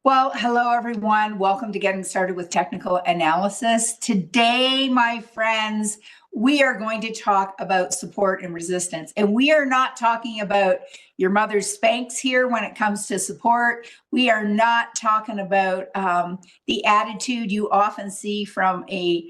Well, hello everyone. Welcome to Getting Started with Technical Analysis. Today, my friends, we are going to talk about support and resistance. And we are not talking about your mother's Spanx here when it comes to support. We are not talking about the attitude you often see from a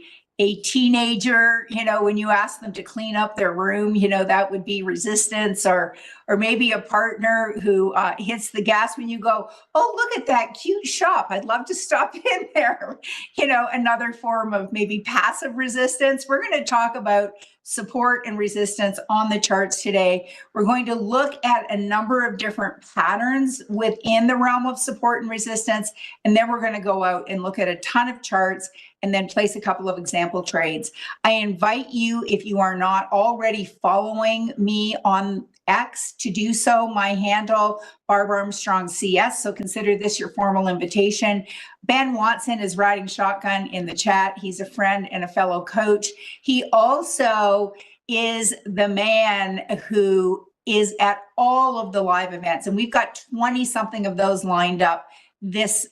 teenager, when you ask them to clean up their room, that would be resistance, or maybe a partner who hits the gas when you go, oh, look at that cute shop. I'd love to stop in there. Another form of maybe passive resistance. We're going to talk about support and resistance on the charts today. We're going to look at a number of different patterns within the realm of support and resistance. And then we're going to go out and look at a ton of charts and then place a couple of example trades. I invite you, if you are not already following me on X, to do so. My handle, Barb Armstrong CS, so consider this your formal invitation. Ben Watson is riding shotgun in the chat. He's a friend and a fellow coach. He also is the man who is at all of the live events, and we've got 20 something of those lined up this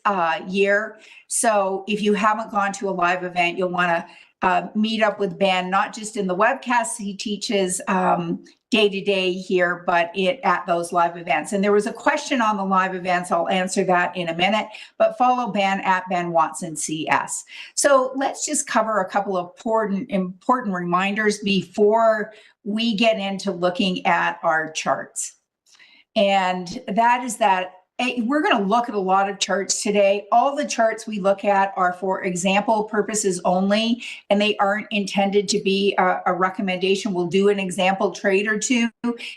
year. So if you haven't gone to a live event, you'll want to meet up with Ben, not just in the webcasts he teaches day to day here, but at those live events. And there was a question on the live events. I'll answer that in a minute, but follow Ben at Ben Watson CS. So let's just cover a couple of important reminders before we get into looking at our charts. And that is that we're going to look at a lot of charts today. All the charts we look at are for example purposes only, and they aren't intended to be a recommendation. We'll do an example trade or two,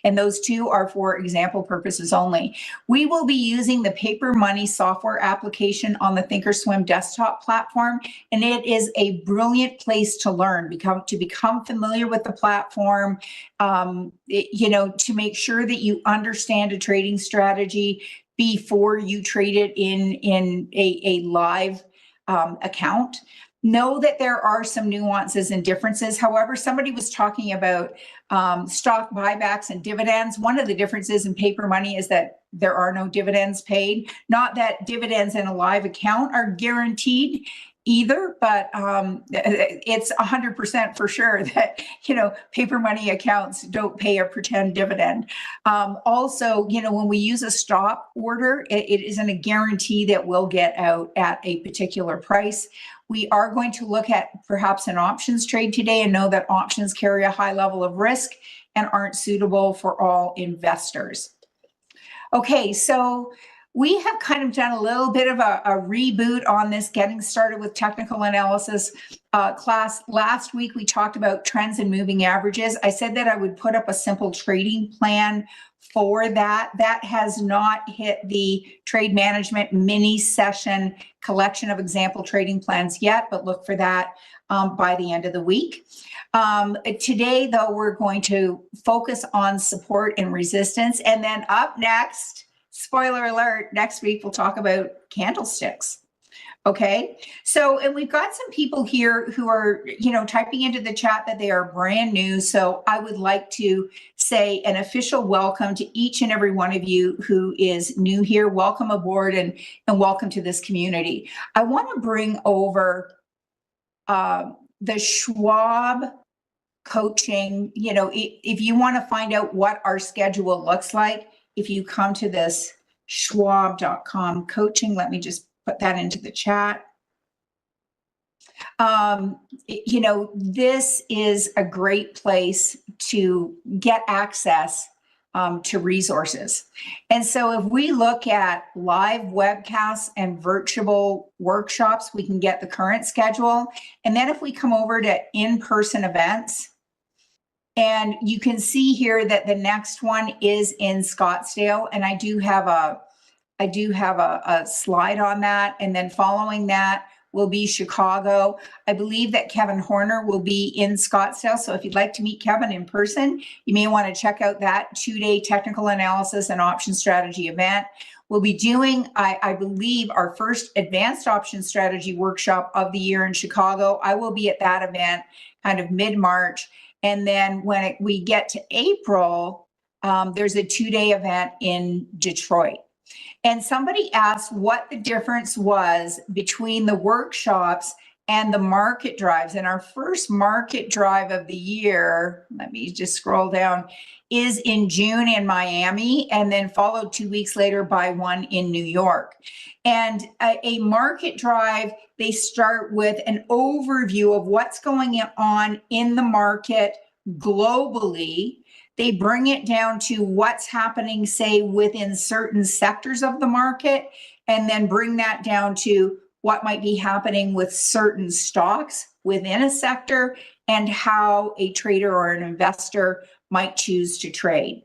and those two are for example purposes only. We will be using the Paper Money software application on the Thinkorswim desktop platform, and it is a brilliant place to learn, to become familiar with the platform, to make sure that you understand a trading strategy before you trade it in a live account. Know that there are some nuances and differences. However, somebody was talking about stock buybacks and dividends. One of the differences in Paper Money is that there are no dividends paid. Not that dividends in a live account are guaranteed either, but it's 100% for sure that, Paper Money accounts don't pay a pretend dividend. Also, when we use a stop order, it isn't a guarantee that we'll get out at a particular price. We are going to look at perhaps an options trade today and know that options carry a high level of risk and aren't suitable for all investors. Okay, so we have kind of done a little bit of a reboot on this Getting Started with Technical Analysis class. Last week, we talked about trends and moving averages. I said that I would put up a simple trading plan for that. That has not hit the trade management mini session collection of example trading plans yet, but look for that by the end of the week. Today, though, we're going to focus on support and resistance. And then up next, spoiler alert, next week we'll talk about candlesticks. Okay, so, and we've got some people here who are, typing into the chat that they are brand new. So I would like to say an official welcome to each and every one of you who is new here. Welcome aboard and welcome to this community. I want to bring over the Schwab coaching. If you want to find out what our schedule looks like, if you come to this schwab.com coaching, let me just put that into the chat. This is a great place to get access to resources. And so if we look at live webcasts and virtual workshops, we can get the current schedule. And then if we come over to in-person events, and you can see here that the next one is in Scottsdale, and I do have a slide on that. And then following that will be Chicago. I believe that Kevin Horner will be in Scottsdale. So if you'd like to meet Kevin in person, you may want to check out that 2-day technical analysis and option strategy event. We'll be doing, I believe, our first advanced option strategy workshop of the year in Chicago. I will be at that event kind of mid-March. And then when we get to April, there's a 2-day event in Detroit. And somebody asked what the difference was between the workshops and the market drives. And our first market drive of the year, let me just scroll down, is in June in Miami, and then followed 2 weeks later by one in New York. And a market drive, they start with an overview of what's going on in the market globally. They bring it down to what's happening, say, within certain sectors of the market, and then bring that down to what might be happening with certain stocks within a sector and how a trader or an investor might choose to trade.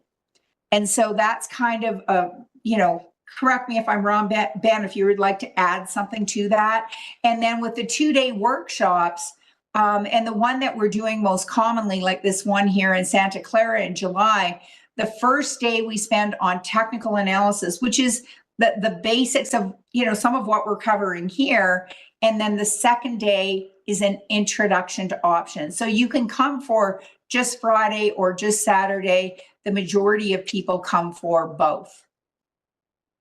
And so that's kind of correct me if I'm wrong, Ben, if you would like to add something to that. And then with the 2-day workshops, and the one that we're doing most commonly, like this one here in Santa Clara in July, the first day we spend on technical analysis, which is the basics of, some of what we're covering here. And then the second day is an introduction to options. So you can come for just Friday or just Saturday. The majority of people come for both.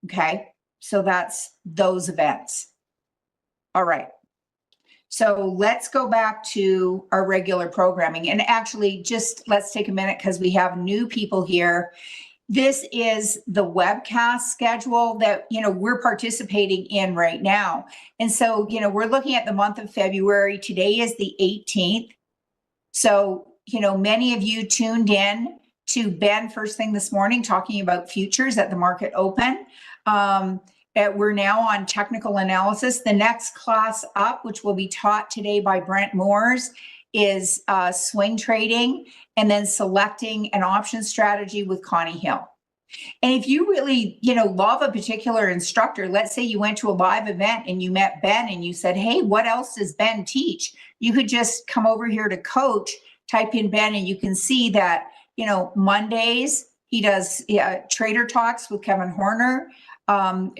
Okay, so that's those events. All right. So let's go back to our regular programming. And actually, just let's take a minute because we have new people here. This is the webcast schedule that, we're participating in right now. And so, we're looking at the month of February. Today is the 18th. So, many of you tuned in to Ben first thing this morning talking about futures at the market open. We're now on technical analysis. The next class up, which will be taught today by Brent Moores, is swing trading and then selecting an option strategy with Connie Hill. And if you really, love a particular instructor, let's say you went to a live event and you met Ben and you said, hey, what else does Ben teach? You could just come over here to coach, type in Ben, and you can see that, Mondays, he does trader talks with Kevin Horner,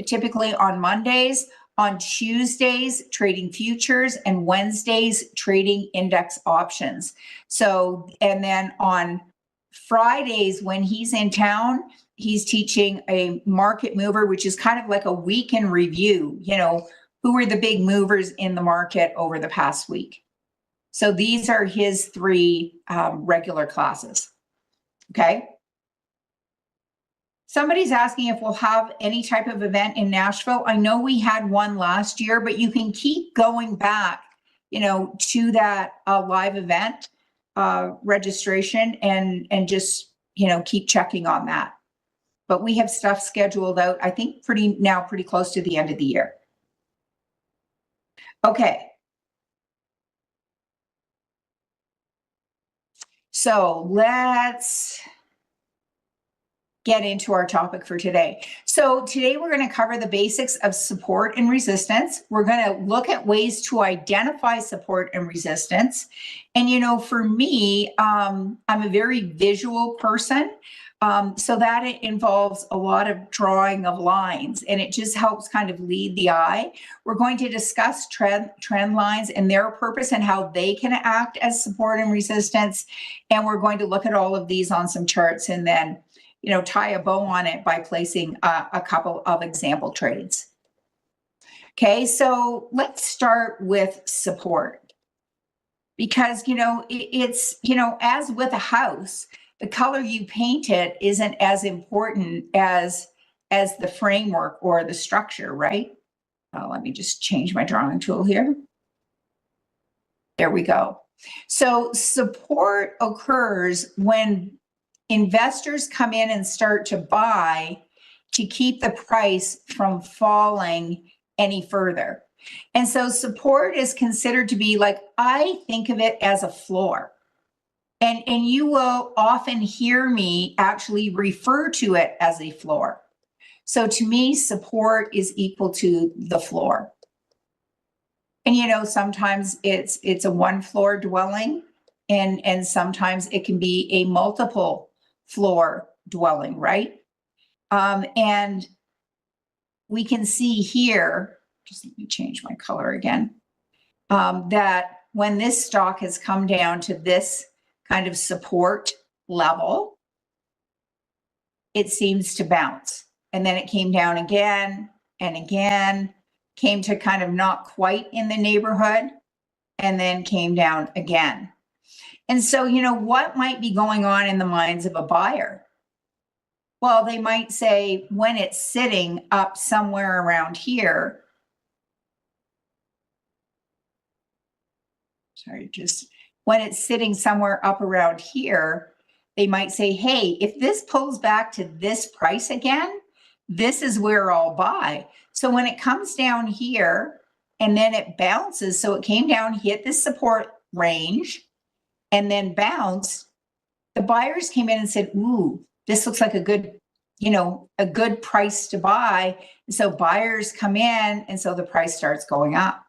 typically on Mondays. On Tuesdays, trading futures, and Wednesdays, trading index options. So, and then on Fridays, when he's in town, he's teaching a market mover, which is kind of like a week in review, who were the big movers in the market over the past week. So these are his 3 regular classes. Okay. Somebody's asking if we'll have any type of event in Nashville. I know we had one last year, but you can keep going back, to that live event registration and just, keep checking on that. But we have stuff scheduled out, I think pretty close to the end of the year. Okay. So let's get into our topic for today. So today we're going to cover the basics of support and resistance. We're going to look at ways to identify support and resistance. And, for me, I'm a very visual person. So that it involves a lot of drawing of lines, and it just helps kind of lead the eye. We're going to discuss trend lines and their purpose and how they can act as support and resistance. And we're going to look at all of these on some charts and then tie a bow on it by placing a couple of example trades. Okay, so let's start with support. Because, it's, as with a house, the color you paint it isn't as important as the framework or the structure, right? Let me just change my drawing tool here. There we go. So support occurs when investors come in and start to buy to keep the price from falling any further. And so support is considered to be like, I think of it as a floor. And you will often hear me actually refer to it as a floor. So to me, support is equal to the floor. And sometimes it's a one floor dwelling, and sometimes it can be a multiple floor dwelling, right? And we can see here, just let me change my color again, that when this stock has come down to this kind of support level, it seems to bounce. and then it came down again and again, came to kind of not quite in the neighborhood, and then came down again. And so, what might be going on in the minds of a buyer? Well, they might say, when it's sitting up somewhere around here, when it's sitting somewhere up around here, they might say, hey, if this pulls back to this price again, this is where I'll buy. So when it comes down here and then it bounces, so it came down, hit the support range, and then bounced, the buyers came in and said, ooh, this looks like a good price to buy. And so buyers come in, and so the price starts going up.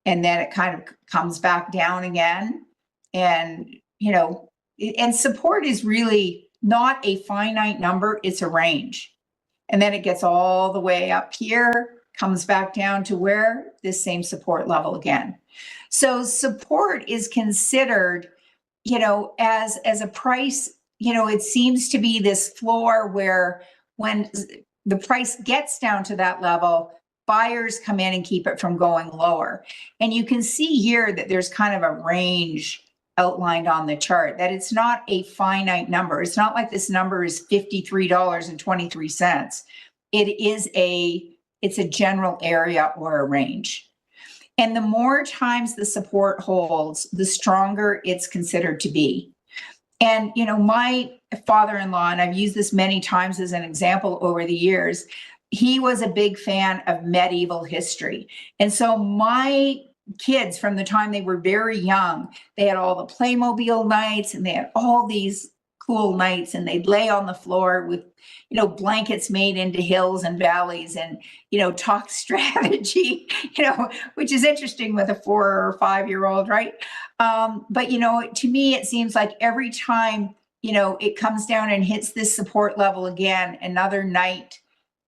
And then it kind of comes back down again. And, and support is really not a finite number, it's a range. And then it gets all the way up here, comes back down to where? This same support level again. So support is considered, as a price, it seems to be this floor where when the price gets down to that level, buyers come in and keep it from going lower. And you can see here that there's kind of a range outlined on the chart, that it's not a finite number. It's not like this number is $53.23. It's a general area or a range. And the more times the support holds, the stronger it's considered to be. And, my father-in-law, and I've used this many times as an example over the years, he was a big fan of medieval history. And so my kids, from the time they were very young, they had all the Playmobil nights, and they had all these cool nights, and they'd lay on the floor with, blankets made into hills and valleys, and, talk strategy, which is interesting with a 4 or 5-year-old, right? But, to me, it seems like every time, it comes down and hits this support level again, another knight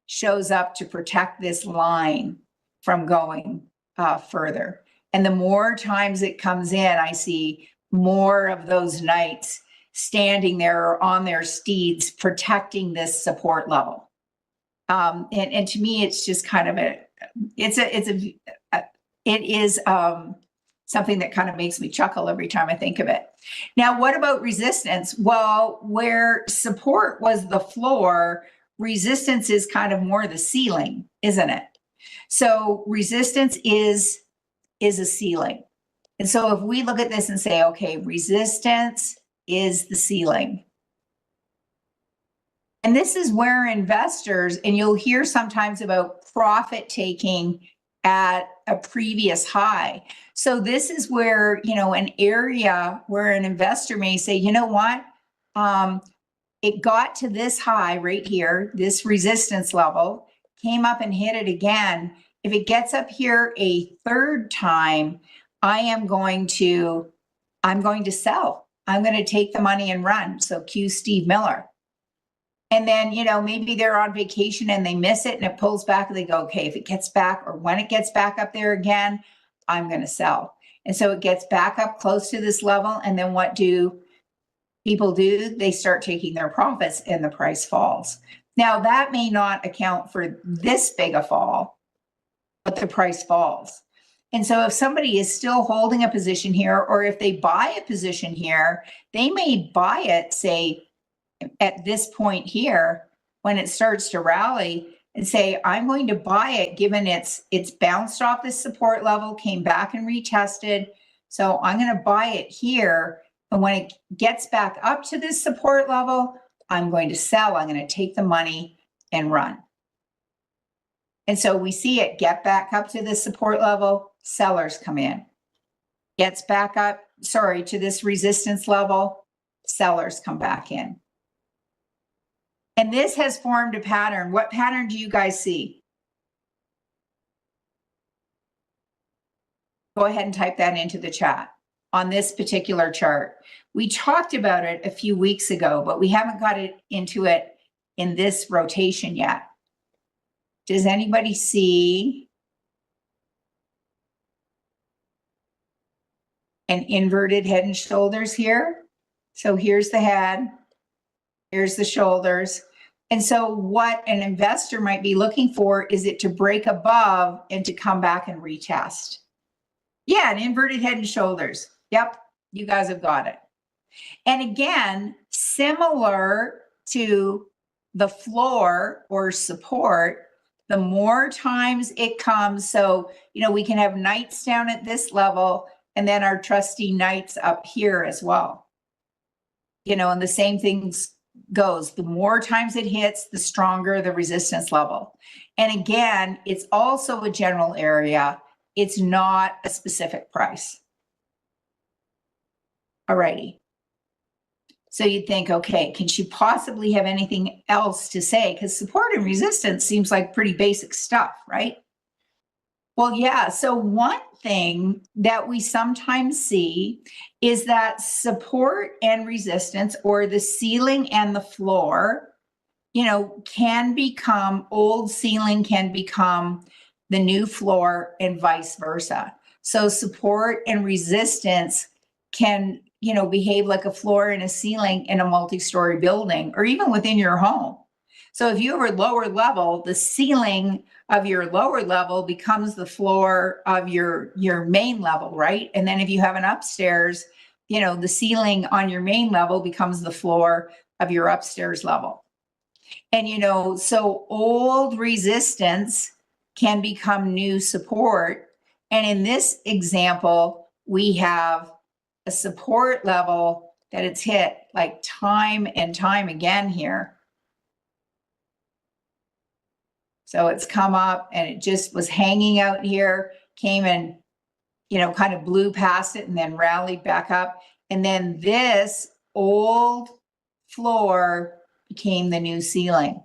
shows up to protect this line from going further. And the more times it comes in, I see more of those knights standing there or on their steeds protecting this support level. And to me, it's just kind of it is something that kind of makes me chuckle every time I think of it. Now, what about resistance? Well, where support was the floor, resistance is kind of more the ceiling, isn't it? So resistance is a ceiling. And so if we look at this and say, okay, resistance is the ceiling. And this is where investors, and you'll hear sometimes about profit taking at a previous high. So this is where, an area where an investor may say, you know what? It got to this high right here, this resistance level, came up and hit it again. If it gets up here a third time, I'm going to sell. I'm going to take the money and run. So cue Steve Miller. And then, maybe they're on vacation and they miss it and it pulls back and they go, okay, if it gets back, or when it gets back up there again, I'm going to sell. And so it gets back up close to this level. And then what do people do? They start taking their profits and the price falls. Now that may not account for this big a fall, but the price falls. And so if somebody is still holding a position here, or if they buy a position here, they may buy it, say, at this point here, when it starts to rally, and say, I'm going to buy it given it's bounced off this support level, came back and retested. So I'm going to buy it here. And when it gets back up to this support level, I'm going to sell. I'm going to take the money and run. And so we see it get back up to this support level, sellers come in. Gets back up, to this resistance level, sellers come back in. And this has formed a pattern. What pattern do you guys see? Go ahead and type that into the chat on this particular chart. We talked about it a few weeks ago, but we haven't got into it in this rotation yet. Does anybody see an inverted head and shoulders here? So here's the head, here's the shoulders. And so what an investor might be looking for is it to break above and to come back and retest. Yeah, an inverted head and shoulders. Yep, you guys have got it. And again, similar to the floor or support, the more times it comes, so, we can have nights down at this level and then our trusty nights up here as well. And the same things goes. The more times it hits, the stronger the resistance level. And again, it's also a general area. It's not a specific price. All righty. So you'd think, okay, can she possibly have anything else to say? Because support and resistance seems like pretty basic stuff, right? Well, yeah. So one thing that we sometimes see is that support and resistance, or the ceiling and the floor, can become, old ceiling can become the new floor and vice versa. So support and resistance can, behave like a floor and a ceiling in a multi-story building, or even within your home. So if you have a lower level, the ceiling of your lower level becomes the floor of your main level, right? And then if you have an upstairs, the ceiling on your main level becomes the floor of your upstairs level. And, so old resistance can become new support. And in this example, we have a support level that it's hit like time and time again here. So it's come up and it just was hanging out here, came and, kind of blew past it and then rallied back up. And then this old floor became the new ceiling.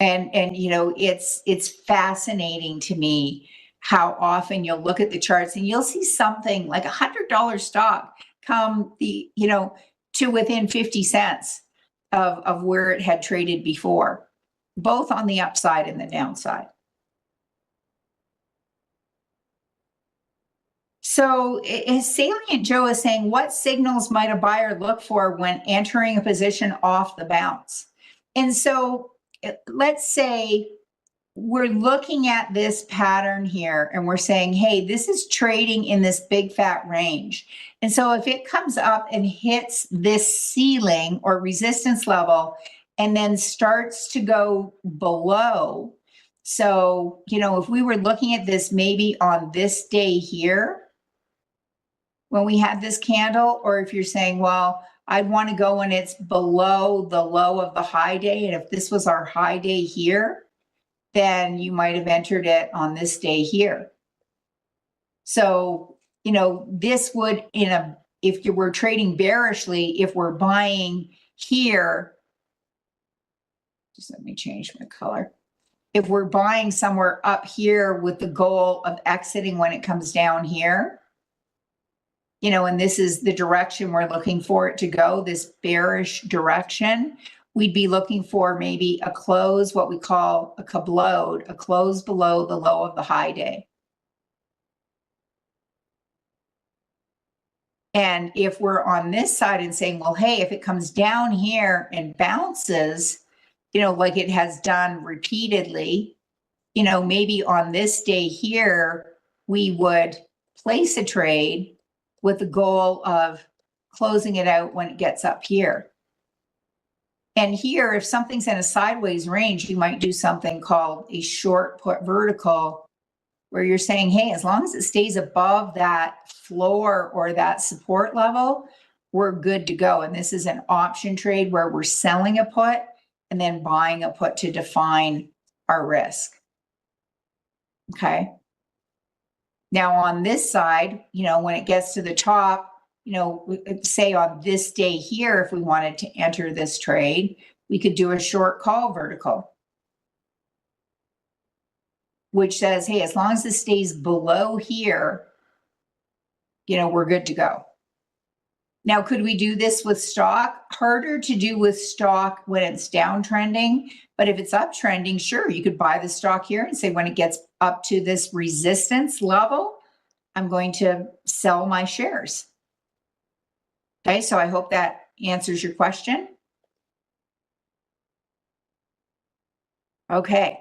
And it's fascinating to me how often you'll look at the charts and you'll see something like $100 stock come to within 50 cents of where it had traded before, both on the upside and the downside. So Salient Joe is saying, what signals might a buyer look for when entering a position off the bounce? And so let's say we're looking at this pattern here and we're saying, hey, this is trading in this big fat range. And so if it comes up and hits this ceiling or resistance level and then starts to go below, so, if we were looking at this maybe on this day here, when we had this candle, or if you're saying, well, I'd want to go when it's below the low of the high day. And if this was our high day here, then you might have entered it on this day here. So, this would, if you were trading bearishly, if we're buying here, just let me change my color. If we're buying somewhere up here with the goal of exiting when it comes down here, and this is the direction we're looking for it to go, this bearish direction, we'd be looking for maybe a close, what we call a kablode, a close below the low of the high day. And if we're on this side and saying, well, hey, if it comes down here and bounces, like it has done repeatedly, maybe on this day here, we would place a trade with the goal of closing it out when it gets up here. And here, if something's in a sideways range, you might do something called a short put vertical, where you're saying, hey, as long as it stays above that floor or that support level, we're good to go. And this is an option trade where we're selling a put and then buying a put to define our risk. Okay. Now on this side, when it gets to the top, say on this day here, if we wanted to enter this trade, we could do a short call vertical, which says, hey, as long as this stays below here, we're good to go. Now, could we do this with stock? Harder to do with stock when it's downtrending, but if it's uptrending, sure, you could buy the stock here and say, when it gets up to this resistance level, I'm going to sell my shares. Okay, so I hope that answers your question. Okay.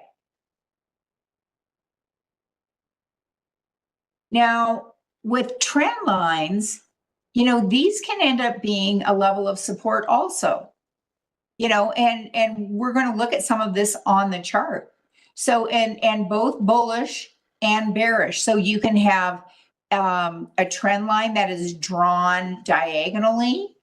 Now, with trend lines, these can end up being a level of support also. And we're going to look at some of this on the chart. So, and both bullish and bearish. So you can have a trend line that is drawn diagonally,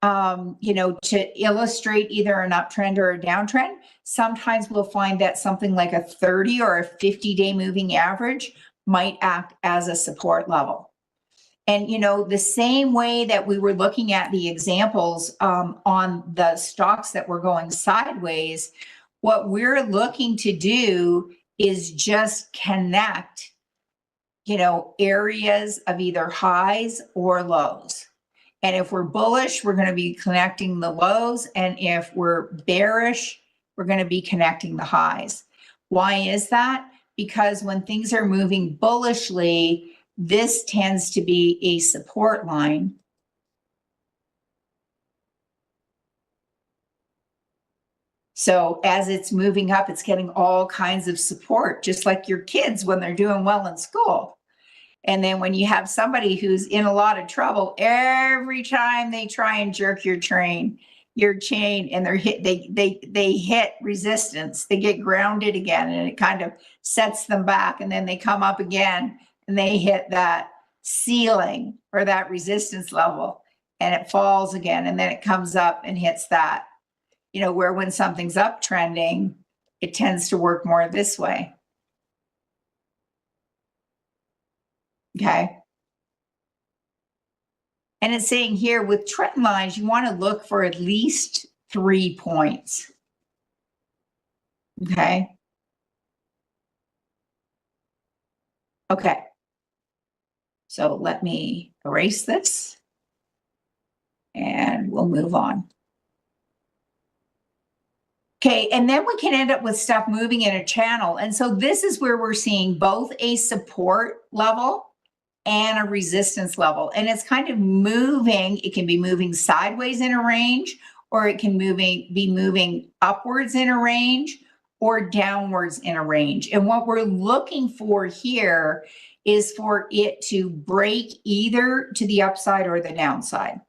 to illustrate either an uptrend or a downtrend. Sometimes we'll find that something like a 30 or a 50-day moving average might act as a support level. And, the same way that we were looking at the examples on the stocks that were going sideways, what we're looking to do is just connect, areas of either highs or lows. And if we're bullish, we're going to be connecting the lows. And if we're bearish, we're going to be connecting the highs. Why is that? Because when things are moving bullishly, this tends to be a support line. So as it's moving up, it's getting all kinds of support, just like your kids when they're doing well in school. And then when you have somebody who's in a lot of trouble, every time they try and jerk your chain, and they hit resistance, they get grounded again, and it kind of sets them back. And then they come up again and they hit that ceiling or that resistance level, and it falls again, and then it comes up and hits that. Where when something's uptrending, it tends to work more this way. Okay. And it's saying here with trend lines, you want to look for at least 3 points. Okay. Okay. So let me erase this and we'll move on. Okay, and then we can end up with stuff moving in a channel. And so this is where we're seeing both a support level and a resistance level. And it's kind of moving. It can be moving sideways in a range, or it can be moving upwards in a range or downwards in a range. And what we're looking for here is for it to break either to the upside or the downside.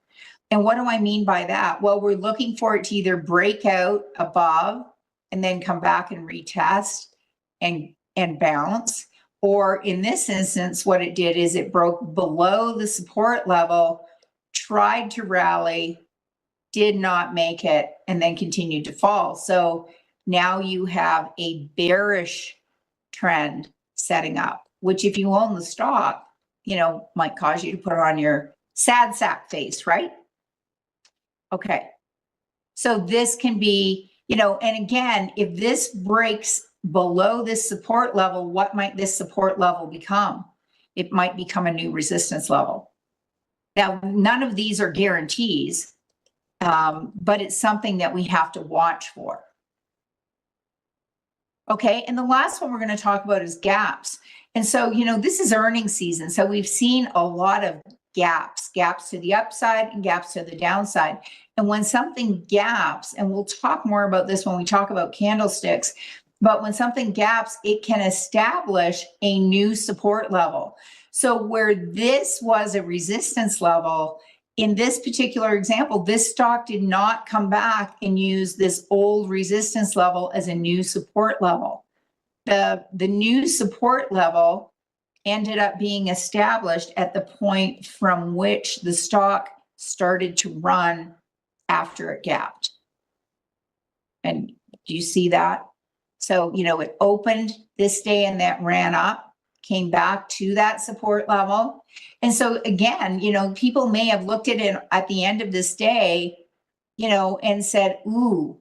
And what do I mean by that? Well, we're looking for it to either break out above and then come back and retest and bounce. Or in this instance, what it did is it broke below the support level, tried to rally, did not make it, and then continued to fall. So now you have a bearish trend setting up, which if you own the stock, might cause you to put on your sad sack face, right? Okay. So this can be, and again, if this breaks below this support level, what might this support level become? It might become a new resistance level. Now, none of these are guarantees, but it's something that we have to watch for. Okay, and the last one we're going to talk about is gaps. And so, this is earnings season. So we've seen a lot of gaps to the upside and gaps to the downside. And when something gaps, and we'll talk more about this when we talk about candlesticks, but when something gaps, it can establish a new support level. So where this was a resistance level, in this particular example, this stock did not come back and use this old resistance level as a new support level. The new support level ended up being established at the point from which the stock started to run after it gapped. And do you see that? So, it opened this day and that ran up, came back to that support level. And so again, people may have looked at it at the end of this day, and said, ooh,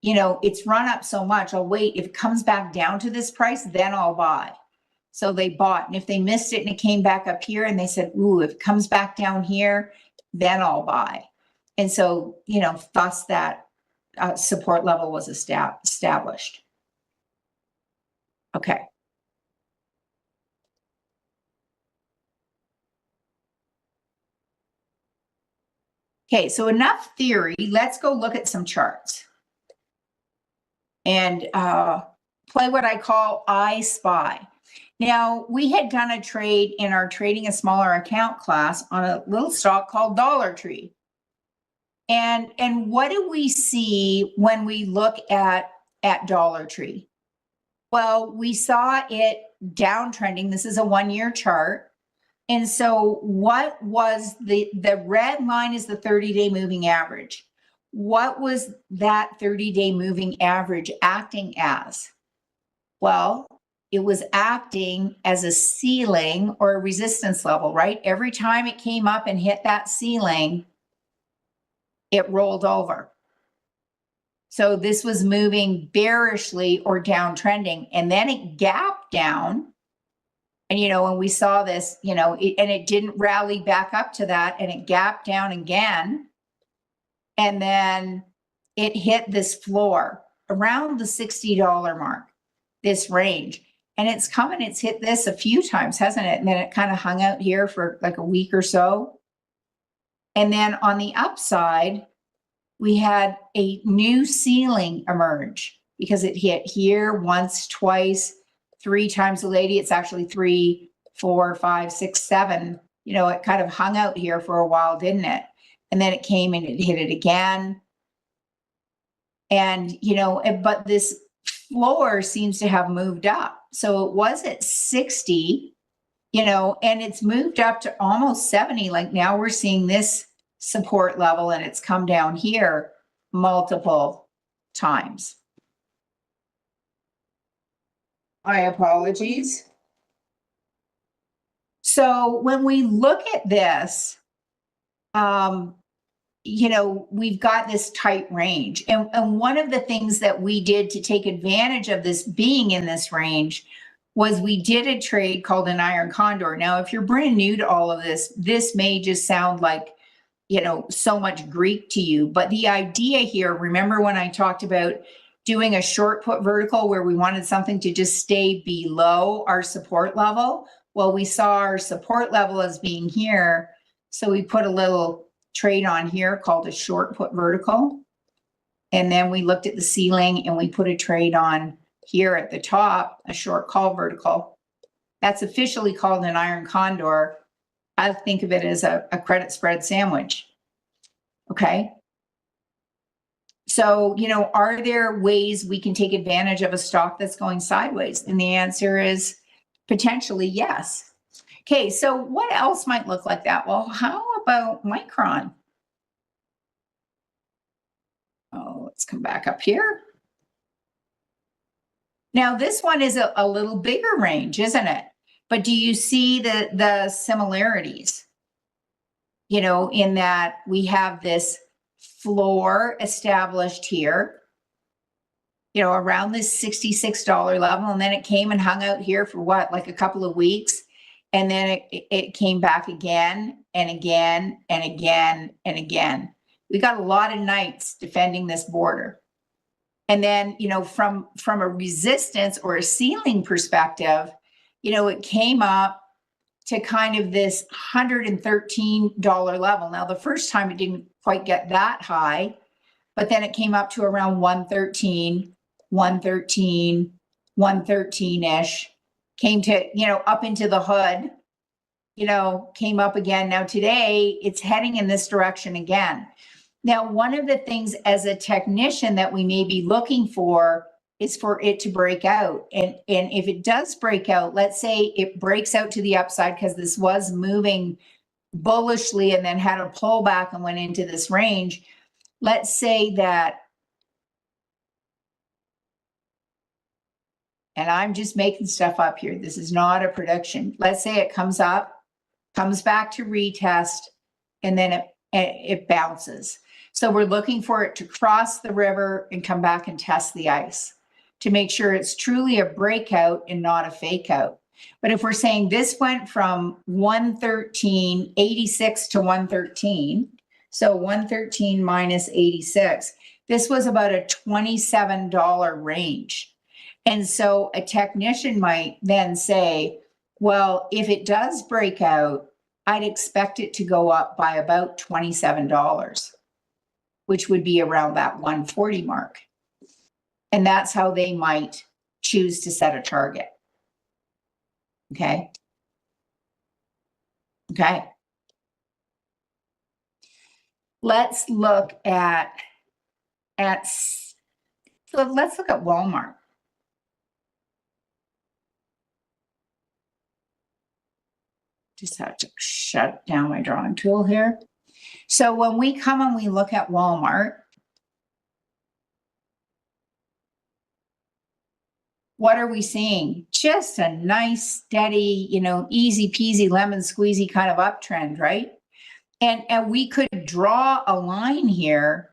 it's run up so much. I'll wait. If it comes back down to this price, then I'll buy. So they bought. And if they missed it and it came back up here and they said, ooh, if it comes back down here, then I'll buy. And so, thus that support level was established. Okay. Okay, so enough theory. Let's go look at some charts. And play what I call I Spy. Now, we had done a trade in our trading a smaller account class on a little stock called Dollar Tree. And what do we see when we look at Dollar Tree? Well, we saw it downtrending. This is a 1-year chart. And so what was the red line is the 30-day moving average. What was that 30-day moving average acting as? Well, it was acting as a ceiling or a resistance level, right? Every time it came up and hit that ceiling, it rolled over. So this was moving bearishly or downtrending, and then it gapped down. And, when we saw this, and it didn't rally back up to that, and it gapped down again. And then it hit this floor around the $60 mark, this range. And it's hit this a few times, hasn't it? And then it kind of hung out here for like a week or so. And then on the upside, we had a new ceiling emerge because it hit here once, twice, 3 times a lady. It's actually 3, 4, 5, 6, 7. It kind of hung out here for a while, didn't it? And then it came and it hit it again. And, but this floor seems to have moved up. So it was at 60, and it's moved up to almost 70. Like now we're seeing this support level, and it's come down here multiple times. My apologies. So when we look at this, we've got this tight range. And one of the things that we did to take advantage of this being in this range was we did a trade called an iron condor. Now, if you're brand new to all of this, this may just sound like, so much Greek to you. But the idea here, remember when I talked about doing a short put vertical where we wanted something to just stay below our support level? Well, we saw our support level as being here. So we put a little trade on here called a short put vertical. And then we looked at the ceiling and we put a trade on here at the top, a short call vertical. That's officially called an iron condor. I think of it as a credit spread sandwich. Okay. So, are there ways we can take advantage of a stock that's going sideways? And the answer is potentially yes. Okay, so what else might look like that? Well, how about Micron? Oh, let's come back up here. Now, this one is a little bigger range, isn't it? But do you see the similarities? In that we have this floor established here, around this $66 level. And then it came and hung out here for what, like a couple of weeks. And then it came back again and again and again and again. We got a lot of nights defending this border. And then, from a resistance or a ceiling perspective, it came up to kind of this $113 level. Now, the first time it didn't quite get that high, but then it came up to around 113, 113-ish, came to, up into the hood, came up again. Now today it's heading in this direction again. Now, one of the things as a technician that we may be looking for is for it to break out. And if it does break out, let's say it breaks out to the upside because this was moving bullishly and then had a pullback and went into this range. Let's say that, and I'm just making stuff up here. This is not a prediction. Let's say it comes up, comes back to retest, and then it bounces. So we're looking for it to cross the river and come back and test the ice to make sure it's truly a breakout and not a fake out. But if we're saying this went from 113.86 to 113, so 113 minus 86, this was about a $27 range. And so a technician might then say, well, if it does break out, I'd expect it to go up by about $27, which would be around that 140 mark. And that's how they might choose to set a target. Okay. Okay. Let's look at so let's look at Walmart. Just have to shut down my drawing tool here. So when we come and we look at Walmart, what are we seeing? Just a nice, steady, easy peasy lemon squeezy kind of uptrend, right? And we could draw a line here,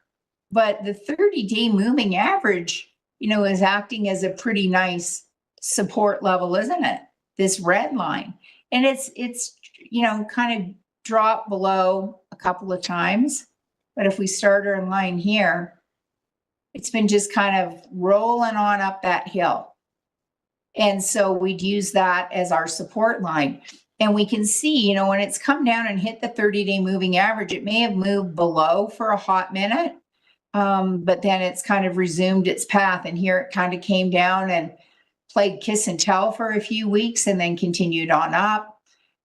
but the 30-day moving average, is acting as a pretty nice support level, isn't it? This red line. And it's kind of dropped below a couple of times. But if we start our line here, it's been just kind of rolling on up that hill. And so we'd use that as our support line. And we can see, when it's come down and hit the 30-day moving average, it may have moved below for a hot minute, but then it's kind of resumed its path. And here it kind of came down and played kiss and tell for a few weeks and then continued on up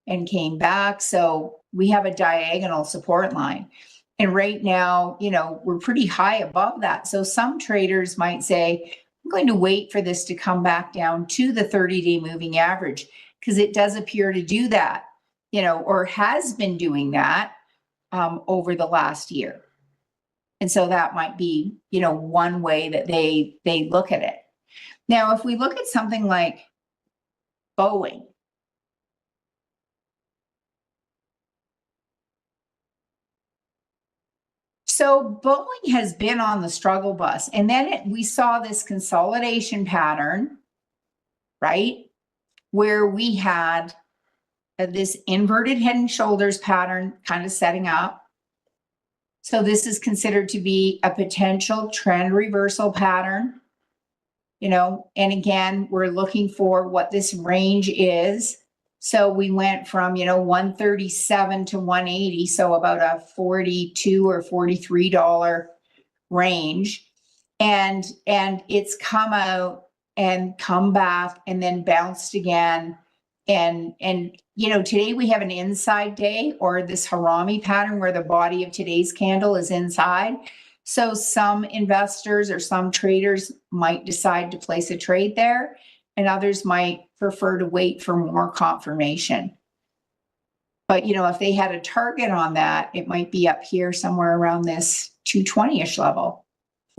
and came back. So we have a diagonal support line. And right now, we're pretty high above that. So some traders might say, I'm going to wait for this to come back down to the 30-day moving average, because it does appear to do that, or has been doing that over the last year. And so that might be, one way that they look at it. Now, if we look at something like Boeing, so Boeing has been on the struggle bus, and then we saw this consolidation pattern, right? Where we had this inverted head and shoulders pattern kind of setting up. So this is considered to be a potential trend reversal pattern, and again, we're looking for what this range is. So we went from, 137 to 180, so about a $42 or $43 range. And it's come out and come back and then bounced again. And today we have an inside day, or this Harami pattern where the body of today's candle is inside. So some investors or some traders might decide to place a trade there, and others might prefer to wait for more confirmation. But, if they had a target on that, it might be up here somewhere around this 220-ish level,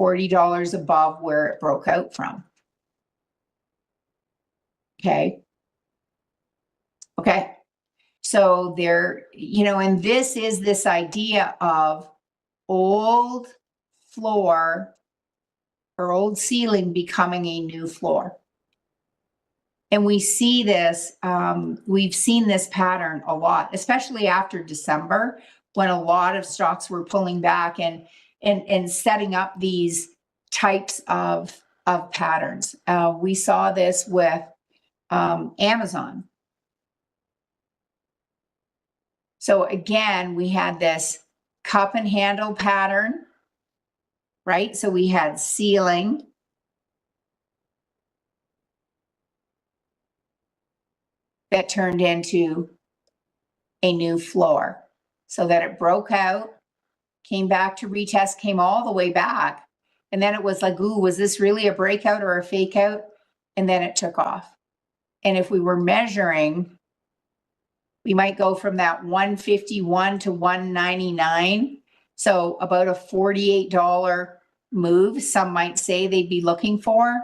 $40 above where it broke out from. Okay. So there, and this is this idea of old floor or old ceiling becoming a new floor. And we see this, we've seen this pattern a lot, especially after December, when a lot of stocks were pulling back and setting up these types of patterns. We saw this with Amazon. So again, we had this cup and handle pattern, right? So we had ceiling. That turned into a new floor, so that it broke out, came back to retest, came all the way back. And then it was like, ooh, was this really a breakout or a fake out? And then it took off. And if we were measuring, we might go from that 151 to 199. So about a $48 move, some might say they'd be looking for.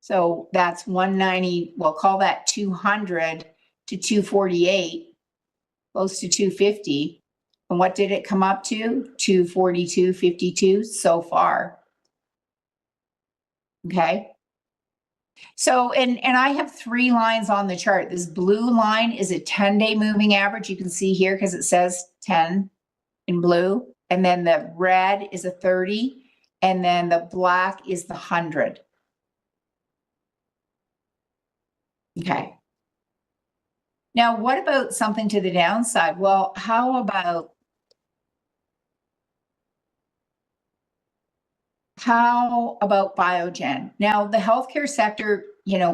So that's 190, we'll call that 200 to 248, close to 250. And what did it come up to? 242.52 so far. Okay. So, and I have 3 lines on the chart. This blue line is a 10-day moving average. You can see here because it says 10 in blue. And then the red is a 30. And then the black is the 100. Okay. Now, what about something to the downside? Well, how about How about Biogen? Now, the healthcare sector,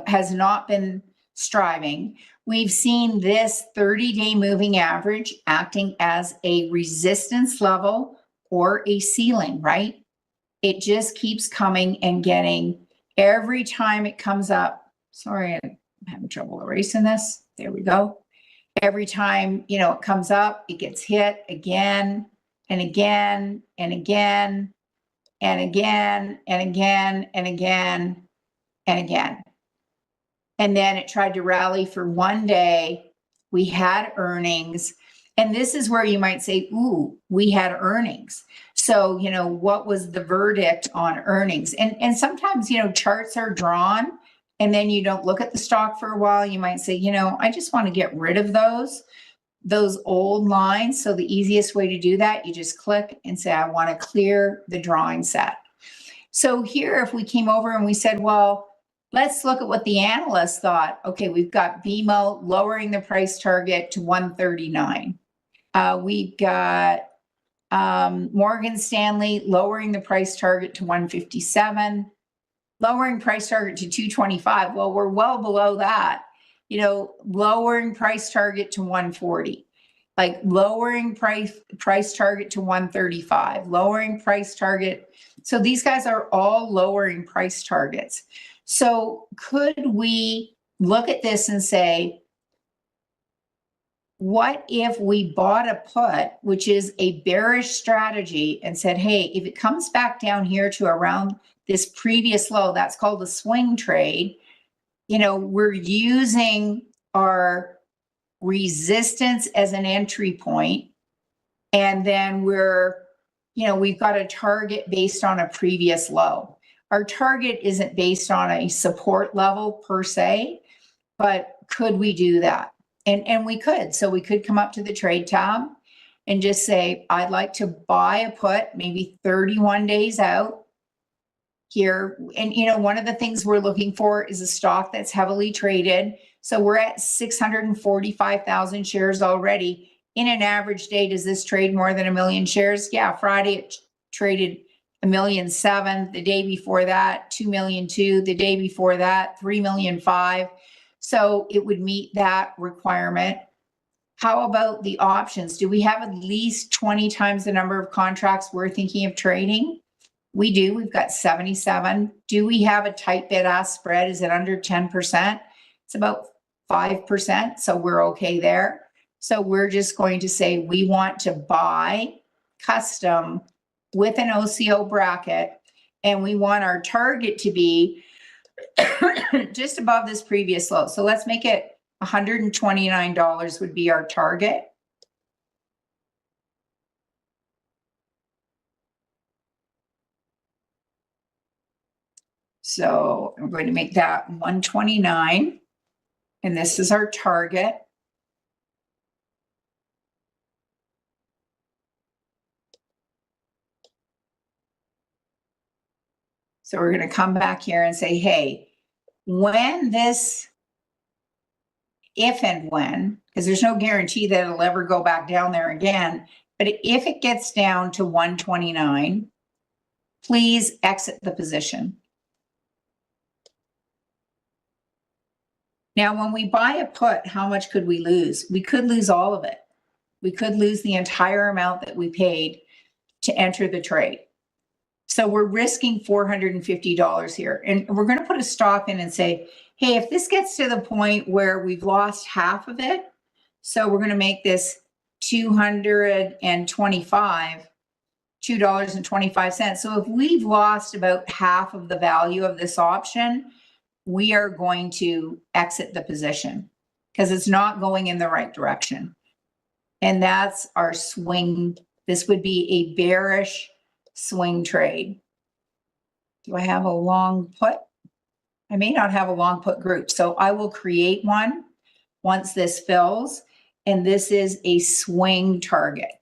has not been striving. We've seen this 30-day moving average acting as a resistance level or a ceiling, right? It just keeps coming and getting every time it comes up. Sorry, I'm having trouble erasing this. There we go. Every time, it comes up, it gets hit again and again and again and again and again and again and again. And then it tried to rally for one day. We had earnings. And this is where you might say, ooh, we had earnings. So, what was the verdict on earnings? And sometimes, charts are drawn and then you don't look at the stock for a while. You might say, I just want to get rid of those old lines. So the easiest way to do that, you just click and say, I want to clear the drawing set. So here, if we came over and we said, well, let's look at what the analysts thought. Okay, we've got BMO lowering the price target to 139. We've got Morgan Stanley lowering the price target to 157, lowering price target to 225. Well, we're well below that. Lowering price target to 140, like lowering price target to 135, lowering price target. So these guys are all lowering price targets. So could we look at this and say, what if we bought a put, which is a bearish strategy, and said, hey, if it comes back down here to around this previous low, that's called a swing trade, we're using our resistance as an entry point, and then we've got a target based on a previous low. Our target isn't based on a support level per se, but could we do that? And we could. So we could come up to the trade tab and just say, I'd like to buy a put maybe 31 days out here. And, one of the things we're looking for is a stock that's heavily traded. So we're at 645,000 shares already. In an average day, does this trade more than 1 million shares? Yeah, Friday it traded 1.7 million. The day before that, 2.2 million. The day before that, 3.5 million. So it would meet that requirement. How about the options? Do we have at least 20 times the number of contracts we're thinking of trading? We do. We've got 77. Do we have a tight bid-ask spread? Is it under 10%? It's about 5%. So we're okay there. So we're just going to say we want to buy custom with an OCO bracket, and we want our target to be just above this previous low. So let's make it $129 would be our target. So I'm going to make that 129, and this is our target. So we're going to come back here and say, hey, when this, if and when, because there's no guarantee that it'll ever go back down there again, but if it gets down to 129, please exit the position. Now, when we buy a put, how much could we lose? We could lose all of it. We could lose the entire amount that we paid to enter the trade. So we're risking $450 here. And we're going to put a stop in and say, hey, if this gets to the point where we've lost half of it, so we're going to make this $2.25. So if we've lost about half of the value of this option, we are going to exit the position because it's not going in the right direction. And that's our swing. This would be a bearish swing trade. Do I have a long put? I may not have a long put group. So I will create one once this fills. And this is a swing target.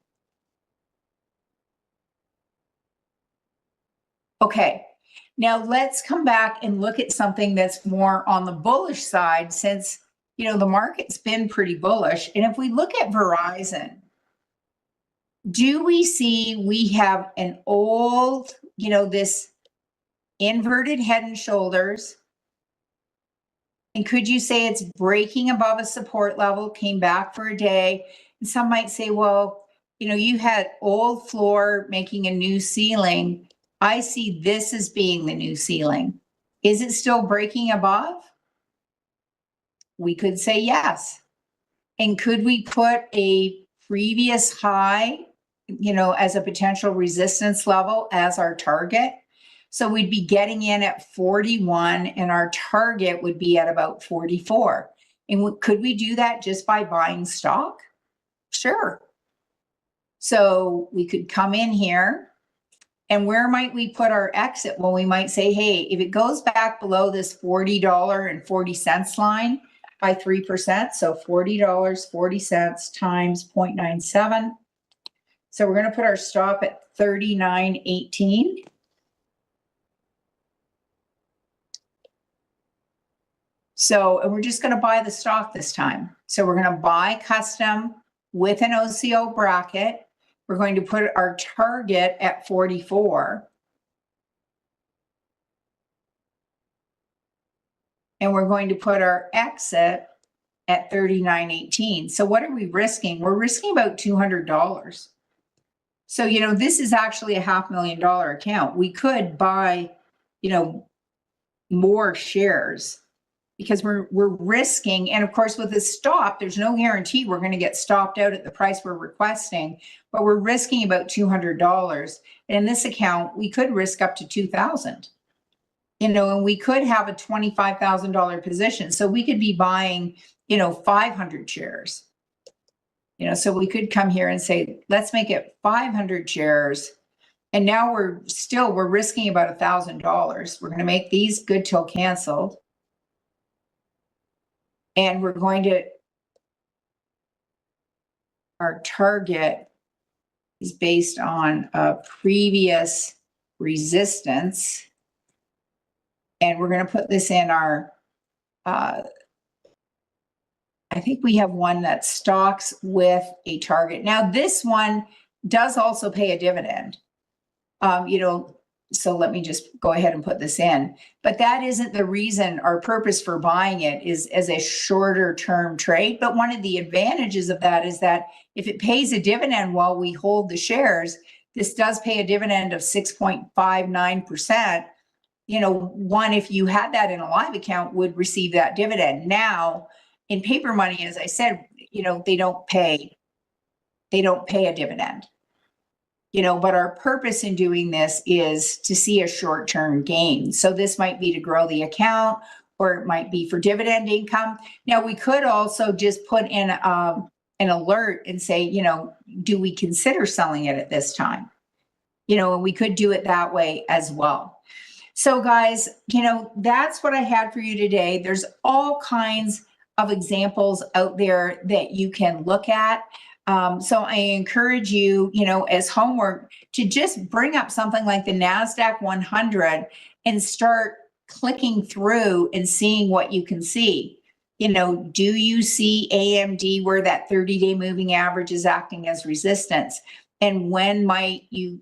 Okay. Now let's come back and look at something that's more on the bullish side, since, the market's been pretty bullish. And if we look at Verizon, do we see we have an old, this inverted head and shoulders. And could you say it's breaking above a support level, came back for a day? And some might say, well, you know, you had old floor making a new ceiling. I see this as being the new ceiling. Is it still breaking above? We could say yes. And could we put a previous high, you know, as a potential resistance level as our target? So we'd be getting in at 41 and our target would be at about 44. And could we do that just by buying stock? Sure. So we could come in here, and where might we put our exit? Well, we might say, hey, if it goes back below this $40.40 line by 3%, so $40.40 times 0.97. So we're going to put our stop at 39.18. So, and we're just going to buy the stock this time. So we're going to buy custom with an OCO bracket. We're going to put our target at 44. And we're going to put our exit at 39.18. So what are we risking? We're risking about $200. So, you know, this is actually a $500,000 account. We could buy, you know, more shares because we're risking. And of course, with this stop, there's no guarantee we're going to get stopped out at the price we're requesting, but we're risking about $200. And in this account, we could risk up to $2,000. You know, and we could have a $25,000 position. So we could be buying, you know, 500 shares. You know, so we could come here and say, let's make it 500 shares. And now we're risking about $1,000. We're going to make these good till canceled. And we're going to, our target is based on a previous resistance. And we're going to put this in our, I think we have one that stocks with a target. Now this one does also pay a dividend, you know, so let me just go ahead and put this in, but that isn't the reason. Our purpose for buying it is as a shorter term trade. But one of the advantages of that is that if it pays a dividend while we hold the shares, this does pay a dividend of 6.59%. You know, one, if you had that in a live account, would receive that dividend. Now, in paper money, as I said, you know, they don't pay a dividend. You know, but our purpose in doing this is to see a short-term gain. So this might be to grow the account, or it might be for dividend income. Now, we could also just put in an alert and say, you know, do we consider selling it at this time? You know, and we could do it that way as well. So guys, you know, that's what I had for you today. There's all kinds of examples out there that you can look at. So I encourage you, you know, as homework to just bring up something like the NASDAQ 100 and start clicking through and seeing what you can see. You know, do you see AMD where that 30-day moving average is acting as resistance? And when might you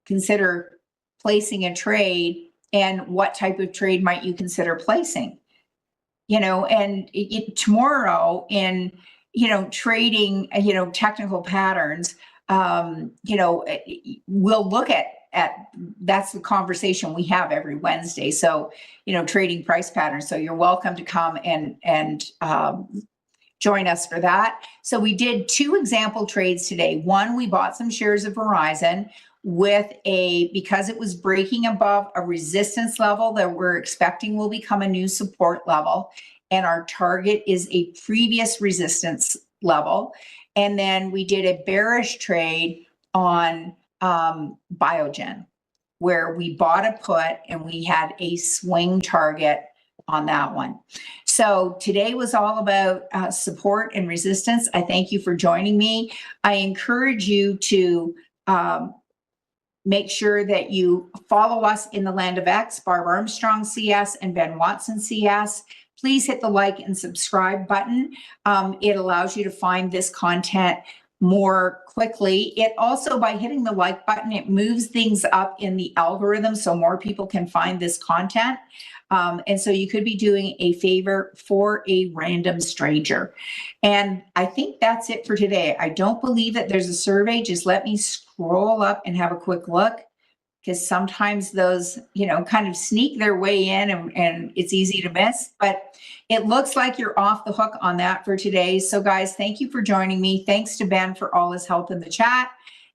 consider placing a trade, and what type of trade might you consider placing? You know, and tomorrow in, you know, trading, you know, technical patterns, you know, we'll look at that's the conversation we have every Wednesday. So, you know, trading price patterns. So you're welcome to come and join us for that. So we did 2 example trades today. One, we bought some shares of Verizon with because it was breaking above a resistance level that we're expecting will become a new support level. And our target is a previous resistance level. And then we did a bearish trade on Biogen, where we bought a put and we had a swing target on that one. So today was all about support and resistance. I thank you for joining me. I encourage you to make sure that you follow us in the Land of X, Barb Armstrong CS and Ben Watson CS. Please hit the like and subscribe button. It allows you to find this content more quickly. It also, by hitting the like button, it moves things up in the algorithm so more people can find this content. And so you could be doing a favor for a random stranger. And I think that's it for today. I don't believe that there's a survey. Just let me scroll up and have a quick look, because sometimes those, kind of sneak their way in and it's easy to miss. But it looks like you're off the hook on that for today. So guys, thank you for joining me. Thanks to Ben for all his help in the chat.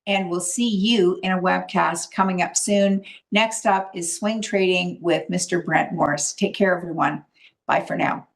And we'll see you in a webcast coming up soon. Next up is Swing Trading with Mr. Brent Morris. Take care, everyone. Bye for now.